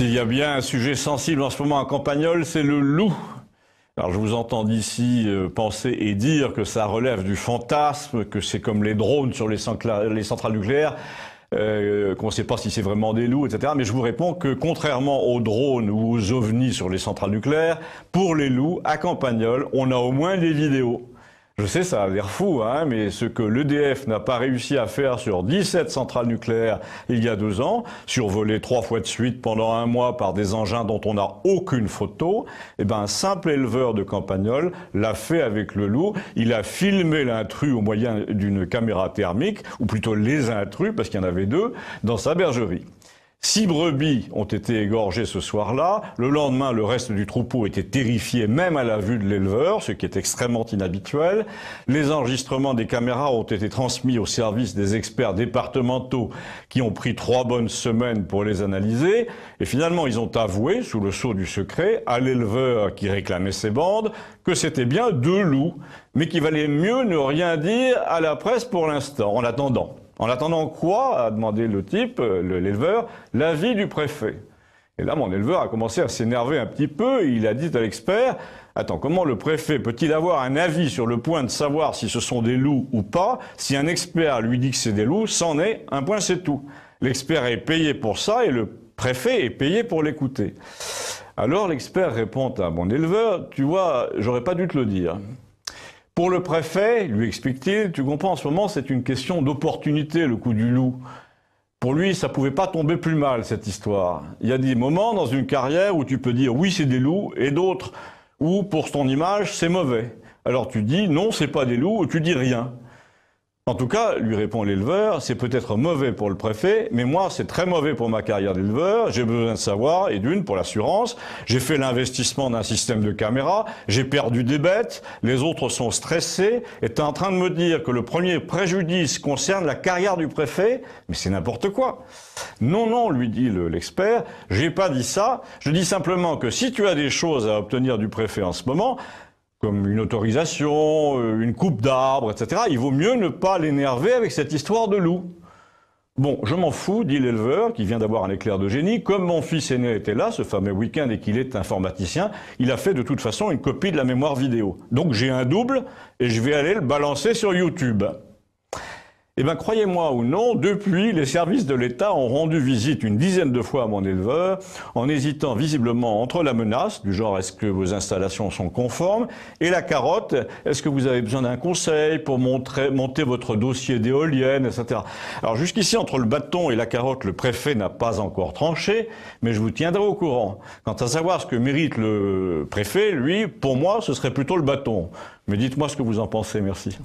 S'il y a bien un sujet sensible en ce moment à Campagnole, c'est le loup. Alors je vous entends d'ici penser et dire que ça relève du fantasme, que c'est comme les drones sur les centrales nucléaires, qu'on ne sait pas si c'est vraiment des loups, etc. Mais je vous réponds que contrairement aux drones ou aux ovnis sur les centrales nucléaires, pour les loups, à Campagnole, on a au moins des vidéos. Je sais, ça a l'air fou, hein, mais ce que l'EDF n'a pas réussi à faire sur 17 centrales nucléaires il y a 2 ans, survolées 3 fois de suite pendant 1 mois par des engins dont on n'a aucune photo, eh ben, un simple éleveur de Campagnole l'a fait avec le loup. Il a filmé l'intrus au moyen d'une caméra thermique, ou plutôt les intrus, parce qu'il y en avait 2, dans sa bergerie. 6 brebis ont été égorgées ce soir-là. Le lendemain, le reste du troupeau était terrifié, même à la vue de l'éleveur, ce qui est extrêmement inhabituel. Les enregistrements des caméras ont été transmis au service des experts départementaux qui ont pris 3 bonnes semaines pour les analyser. Et finalement, ils ont avoué, sous le sceau du secret, à l'éleveur qui réclamait ses bandes, que c'était bien 2 loups, mais qu'il valait mieux ne rien dire à la presse pour l'instant, en attendant. En attendant quoi, a demandé le type, l'éleveur, l'avis du préfet. Et là, mon éleveur a commencé à s'énerver un petit peu. Il a dit à l'expert, « Attends, comment le préfet peut-il avoir un avis sur le point de savoir si ce sont des loups ou pas, si un expert lui dit que c'est des loups, c'en est, un point c'est tout. L'expert est payé pour ça et le préfet est payé pour l'écouter. » Alors l'expert répond à mon éleveur, « Tu vois, j'aurais pas dû te le dire. » Pour le préfet, lui explique-t-il, tu comprends, en ce moment, c'est une question d'opportunité, le coup du loup. Pour lui, ça pouvait pas tomber plus mal, cette histoire. Il y a des moments dans une carrière où tu peux dire oui, c'est des loups, et d'autres où, pour ton image, c'est mauvais. Alors tu dis non, c'est pas des loups, ou tu dis rien. En tout cas, lui répond l'éleveur, c'est peut-être mauvais pour le préfet, mais moi, c'est très mauvais pour ma carrière d'éleveur. J'ai besoin de savoir, et d'une, pour l'assurance, j'ai fait l'investissement d'un système de caméra, j'ai perdu des bêtes, les autres sont stressés, et t'es en train de me dire que le premier préjudice concerne la carrière du préfet? Mais c'est n'importe quoi. Non, non, lui dit l'expert, j'ai pas dit ça, je dis simplement que si tu as des choses à obtenir du préfet en ce moment, comme une autorisation, une coupe d'arbre, etc. Il vaut mieux ne pas l'énerver avec cette histoire de loup. Bon, je m'en fous, dit l'éleveur, qui vient d'avoir un éclair de génie. Comme mon fils aîné était là, ce fameux week-end, et qu'il est informaticien, il a fait de toute façon une copie de la mémoire vidéo. Donc j'ai un double, et je vais aller le balancer sur YouTube. Eh bien, croyez-moi ou non, depuis, les services de l'État ont rendu visite une dizaine de fois à mon éleveur, en hésitant visiblement entre la menace, du genre est-ce que vos installations sont conformes, et la carotte, est-ce que vous avez besoin d'un conseil pour monter votre dossier d'éolienne, etc. Alors jusqu'ici, entre le bâton et la carotte, le préfet n'a pas encore tranché, mais je vous tiendrai au courant. Quant à savoir ce que mérite le préfet, lui, pour moi, ce serait plutôt le bâton. Mais dites-moi ce que vous en pensez, merci.